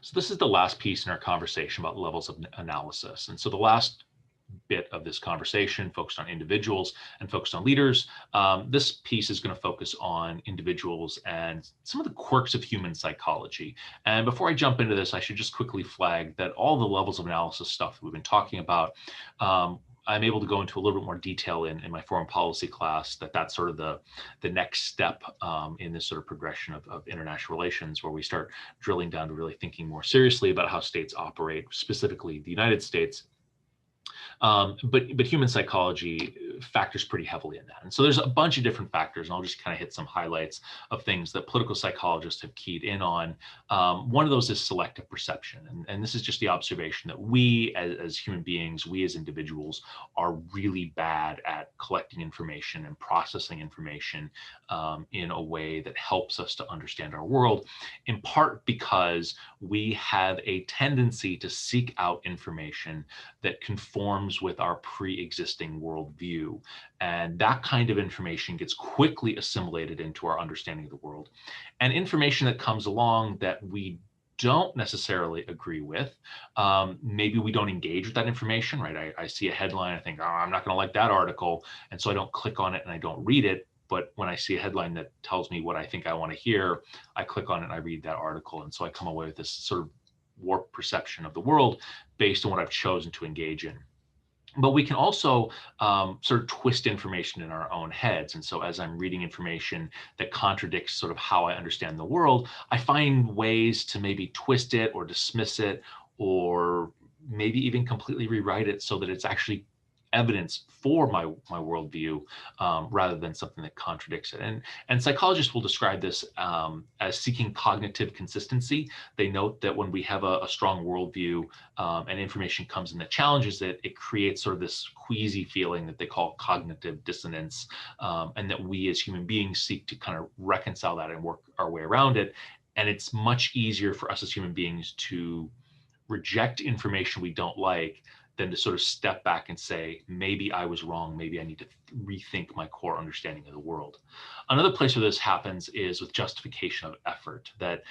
So this is the last piece in our conversation about levels of analysis. And so the last bit of this conversation focused on individuals and focused on leaders. This piece is going to focus on individuals and some of the quirks of human psychology. And before I jump into this, I should just quickly flag that all the levels of analysis stuff that we've been talking about, I'm able to go into a little bit more detail in my foreign policy class, that's sort of the next step in this sort of progression of international relations, where we start drilling down to really thinking more seriously about how states operate, specifically the United States. But human psychology factors pretty heavily in that. And so there's a bunch of different factors, and I'll just kind of hit some highlights of things that political psychologists have keyed in on. One of those is selective perception. And this is just the observation that we as human beings, we as individuals, are really bad at collecting information and processing information in a way that helps us to understand our world, in part because we have a tendency to seek out information that conforms with our pre-existing worldview. And that kind of information gets quickly assimilated into our understanding of the world. And information that comes along that we don't necessarily agree with, maybe we don't engage with that information, right? I see a headline, I think, oh, I'm not going to like that article. And so I don't click on it and I don't read it. But when I see a headline that tells me what I think I want to hear, I click on it and I read that article. And so I come away with this sort of warped perception of the world based on what I've chosen to engage in. But we can also sort of twist information in our own heads. And so as I'm reading information that contradicts sort of how I understand the world, I find ways to maybe twist it or dismiss it, or maybe even completely rewrite it so that it's actually evidence for my worldview, rather than something that contradicts it. And psychologists will describe this as seeking cognitive consistency. They note that when we have a strong worldview and information comes in that challenges it, it creates sort of this queasy feeling that they call cognitive dissonance, and that we as human beings seek to kind of reconcile that and work our way around it. And it's much easier for us as human beings to reject information we don't like than to sort of step back and say, maybe I was wrong, maybe I need to rethink my core understanding of the world. Another place where this happens is with justification of effort, that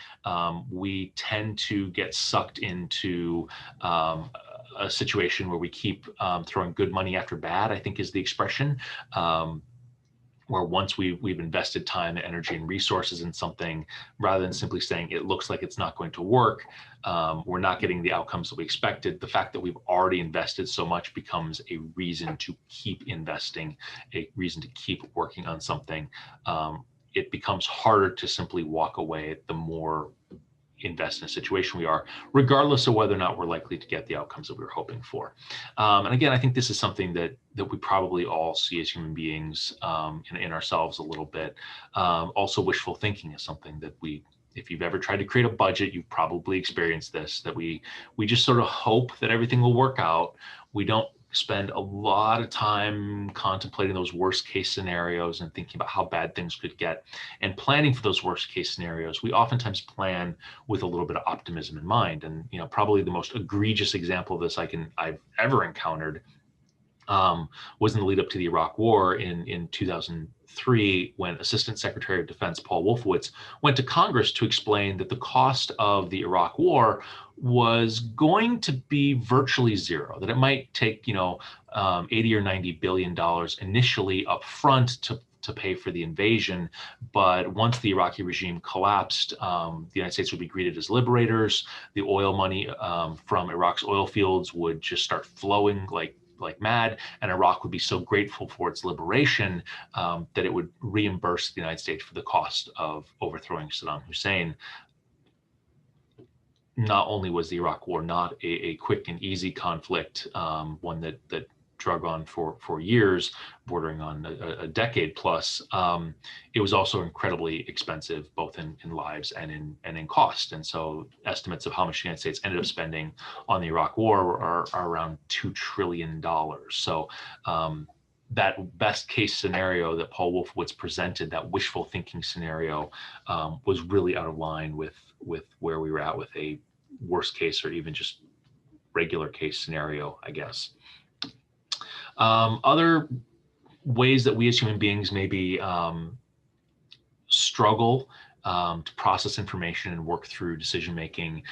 we tend to get sucked into a situation where we keep throwing good money after bad, I think is the expression. Where once we've invested time, energy, and resources in something, rather than simply saying it looks like it's not going to work, we're not getting the outcomes that we expected. The fact that we've already invested so much becomes a reason to keep investing, a reason to keep working on something. It becomes harder to simply walk away the more invest in a situation we are, regardless of whether or not we're likely to get the outcomes that we were hoping for. And again, I think this is something that we probably all see as human beings in ourselves a little bit. Also, wishful thinking is something that if you've ever tried to create a budget, you've probably experienced this, that we just sort of hope that everything will work out. We don't spend a lot of time contemplating those worst case scenarios and thinking about how bad things could get and planning for those worst case scenarios. We oftentimes plan with a little bit of optimism in mind. And probably the most egregious example of this I've ever encountered was in the lead up to the Iraq War in 2003, when Assistant Secretary of Defense Paul Wolfowitz went to Congress to explain that the cost of the Iraq War was going to be virtually zero, that it might take 80 or $90 billion initially up front to pay for the invasion. But once the Iraqi regime collapsed, the United States would be greeted as liberators. The oil money from Iraq's oil fields would just start flowing like mad, and Iraq would be so grateful for its liberation that it would reimburse the United States for the cost of overthrowing Saddam Hussein. Not only was the Iraq War not a quick and easy conflict, one that drug on for years, bordering on a decade plus, it was also incredibly expensive, both in lives and in cost. And so estimates of how much the United States ended up spending on the Iraq War are around $2 trillion. So that best case scenario that Paul Wolfowitz presented, that wishful thinking scenario, was really out of line with where we were at with a worst case or even just regular case scenario, I guess. Other ways that we as human beings maybe struggle to process information and work through decision making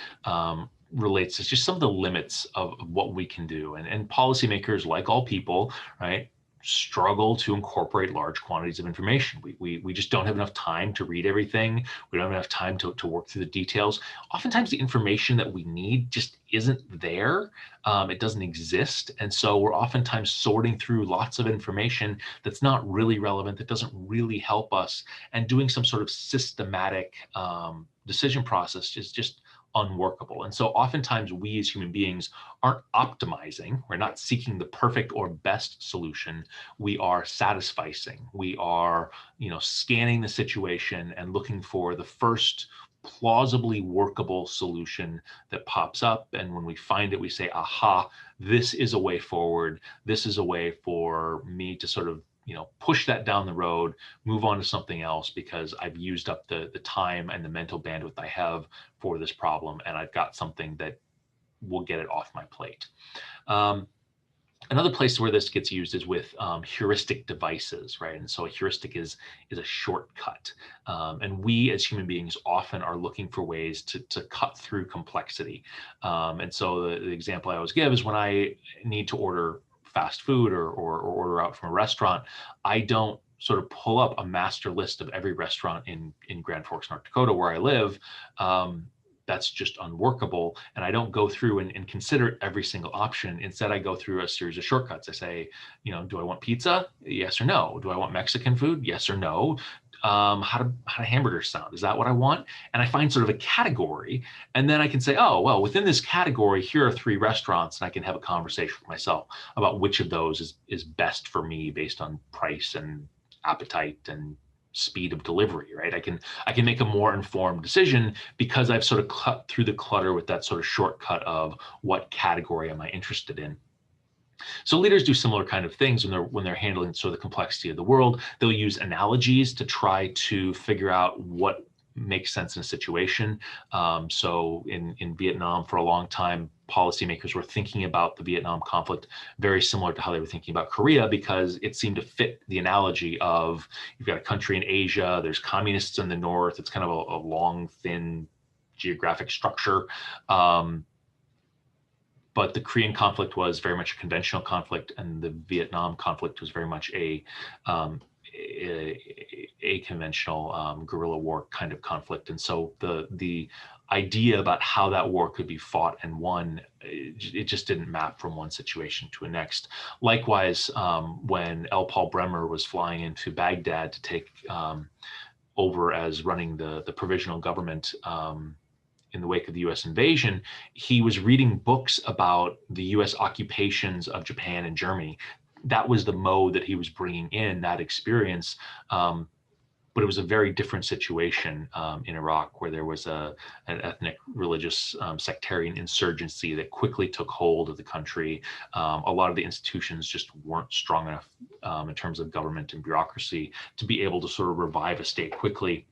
relates to just some of the limits of what we can do. And policymakers, like all people, right, struggle to incorporate large quantities of information. We just don't have enough time to read everything. We don't have enough time to work through the details. Oftentimes the information that we need just isn't there. It doesn't exist. And so we're oftentimes sorting through lots of information that's not really relevant, that doesn't really help us, and doing some sort of systematic decision process is just unworkable. And so oftentimes we as human beings aren't optimizing. We're not seeking the perfect or best solution. We are satisficing. We are, scanning the situation and looking for the first plausibly workable solution that pops up. And when we find it, we say, aha, this is a way forward. This is a way for me to sort of push that down the road, move on to something else, because I've used up the time and the mental bandwidth I have for this problem, and I've got something that will get it off my plate. Another place where this gets used is with heuristic devices, right? And so a heuristic is a shortcut. And we as human beings often are looking for ways to cut through complexity. And so the example I always give is when I need to order fast food or order out from a restaurant, I don't sort of pull up a master list of every restaurant in Grand Forks, North Dakota, where I live. That's just unworkable. And I don't go through and consider every single option. Instead, I go through a series of shortcuts. I say, do I want pizza? Yes or no? Do I want Mexican food? Yes or no? How do hamburgers sound? Is that what I want? And I find sort of a category, and then I can say, oh, well, within this category, here are 3 restaurants, and I can have a conversation with myself about which of those is best for me based on price and appetite and speed of delivery, right? I can make a more informed decision because I've sort of cut through the clutter with that sort of shortcut of what category am I interested in. So leaders do similar kind of things when they're handling sort of the complexity of the world. They'll use analogies to try to figure out what makes sense in a situation. So in Vietnam, for a long time, policymakers were thinking about the Vietnam conflict very similar to how they were thinking about Korea, because it seemed to fit the analogy of, you've got a country in Asia, there's communists in the north, it's kind of a long, thin geographic structure. But the Korean conflict was very much a conventional conflict, and the Vietnam conflict was very much a conventional guerrilla war kind of conflict. And so the idea about how that war could be fought and won, it just didn't map from one situation to the next. Likewise, when L. Paul Bremer was flying into Baghdad to take over as running the provisional government in the wake of the US invasion, he was reading books about the US occupations of Japan and Germany. That was the mode that he was bringing in, that experience. But it was a very different situation in Iraq, where there was an ethnic, religious, sectarian insurgency that quickly took hold of the country. A lot of the institutions just weren't strong enough in terms of government and bureaucracy to be able to sort of revive a state quickly.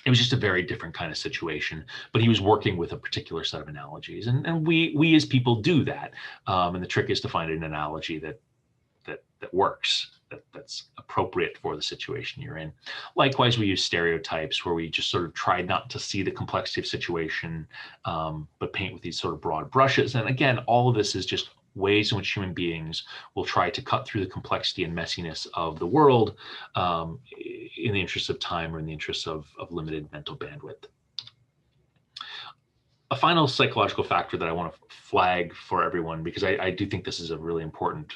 It was just a very different kind of situation, but he was working with a particular set of analogies, and we as people do that. And the trick is to find an analogy that works, that's appropriate for the situation you're in. Likewise, we use stereotypes, where we just sort of try not to see the complexity of situation, but paint with these sort of broad brushes. And again, all of this is just ways in which human beings will try to cut through the complexity and messiness of the world in the interest of time or in the interest of limited mental bandwidth. A final psychological factor that I want to flag for everyone, because I do think this is a really important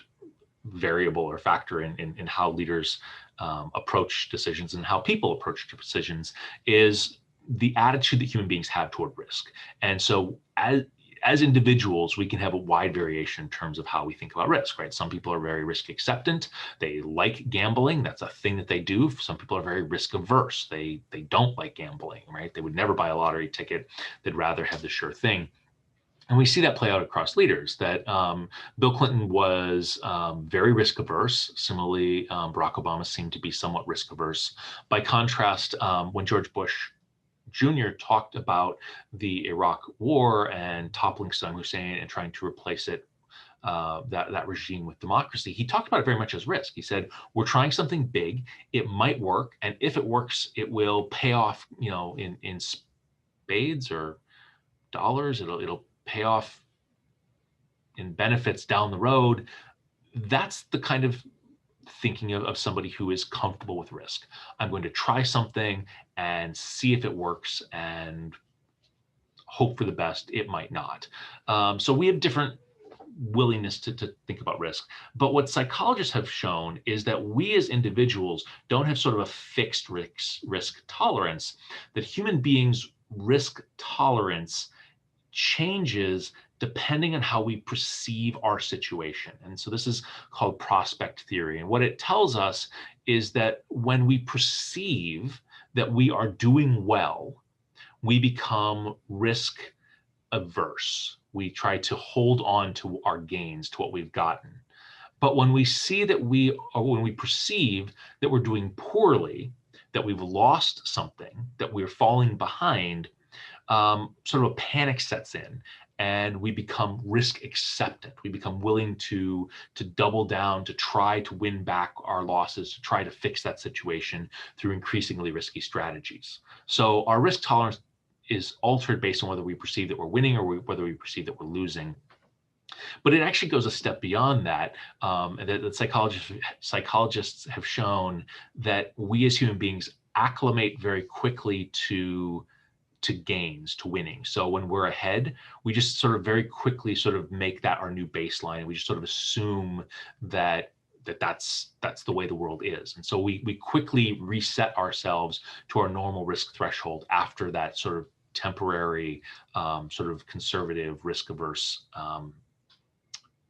variable or factor in how leaders approach decisions and how people approach decisions, is the attitude that human beings have toward risk. And so as individuals, we can have a wide variation in terms of how we think about risk, right? Some people are very risk acceptant. They like gambling. That's a thing that they do. Some people are very risk averse. They don't like gambling, right? They would never buy a lottery ticket. They'd rather have the sure thing. And we see that play out across leaders, that Bill Clinton was very risk averse. Similarly, Barack Obama seemed to be somewhat risk averse. By contrast, when George Bush Jr. talked about the Iraq War and toppling Saddam Hussein and trying to replace it that regime with democracy, he talked about it very much as risk. He said, we're trying something big. It might work, and if it works, it will pay off, in spades or dollars. It'll pay off in benefits down the road. That's the kind of thinking of somebody who is comfortable with risk. I'm going to try something and see if it works and hope for the best. It might not. So we have different willingness to think about risk. But what psychologists have shown is that we as individuals don't have sort of a fixed risk tolerance, that human beings' risk tolerance changes depending on how we perceive our situation. And so this is called prospect theory. And what it tells us is that when we perceive that we are doing well, we become risk averse. We try to hold on to our gains, to what we've gotten. But when we see that when we perceive that we're doing poorly, that we've lost something, that we're falling behind, sort of a panic sets in, and we become risk acceptant. We become willing to double down, to try to win back our losses, to try to fix that situation through increasingly risky strategies. So our risk tolerance is altered based on whether we perceive that we're winning or whether we perceive that we're losing. But it actually goes a step beyond that. That psychologists have shown that we as human beings acclimate very quickly to gains, to winning. So when we're ahead, we just sort of very quickly sort of make that our new baseline. And we just sort of assume that's the way the world is. And so we quickly reset ourselves to our normal risk threshold after that sort of temporary, sort of conservative, risk-averse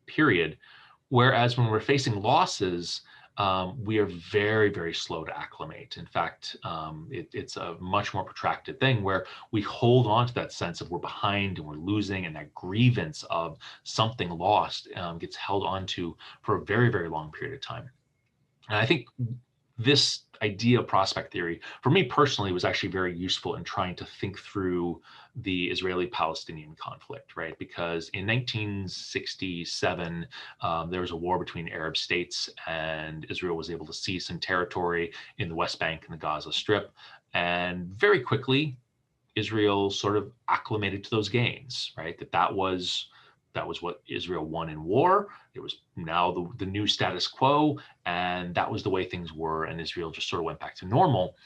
period. Whereas when we're facing losses, we are very, very slow to acclimate. In fact, it's a much more protracted thing where we hold on to that sense of we're behind and we're losing, and that grievance of something lost gets held on to for a very, very long period of time. And I think this idea of prospect theory, for me personally, was actually very useful in trying to think through the Israeli-Palestinian conflict, right? Because in 1967, there was a war between Arab states, and Israel was able to seize some territory in the West Bank and the Gaza Strip. And very quickly, Israel sort of acclimated to those gains, right? That was what Israel won in war. It was now the new status quo, and that was the way things were, and Israel just sort of went back to normal.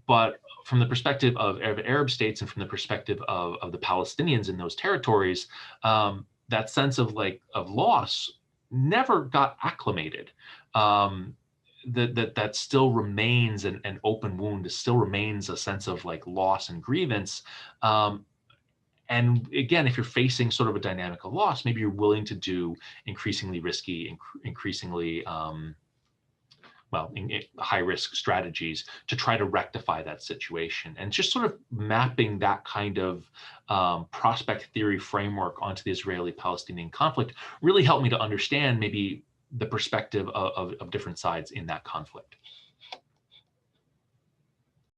But from the perspective of Arab states and from the perspective of the Palestinians in those territories, that sense of loss never got acclimated. That still remains an open wound. It still remains a sense of loss and grievance. And again, if you're facing sort of a dynamic of loss, maybe you're willing to do increasingly risky, increasingly high risk strategies to try to rectify that situation. And just sort of mapping that kind of prospect theory framework onto the Israeli-Palestinian conflict really helped me to understand maybe the perspective of different sides in that conflict.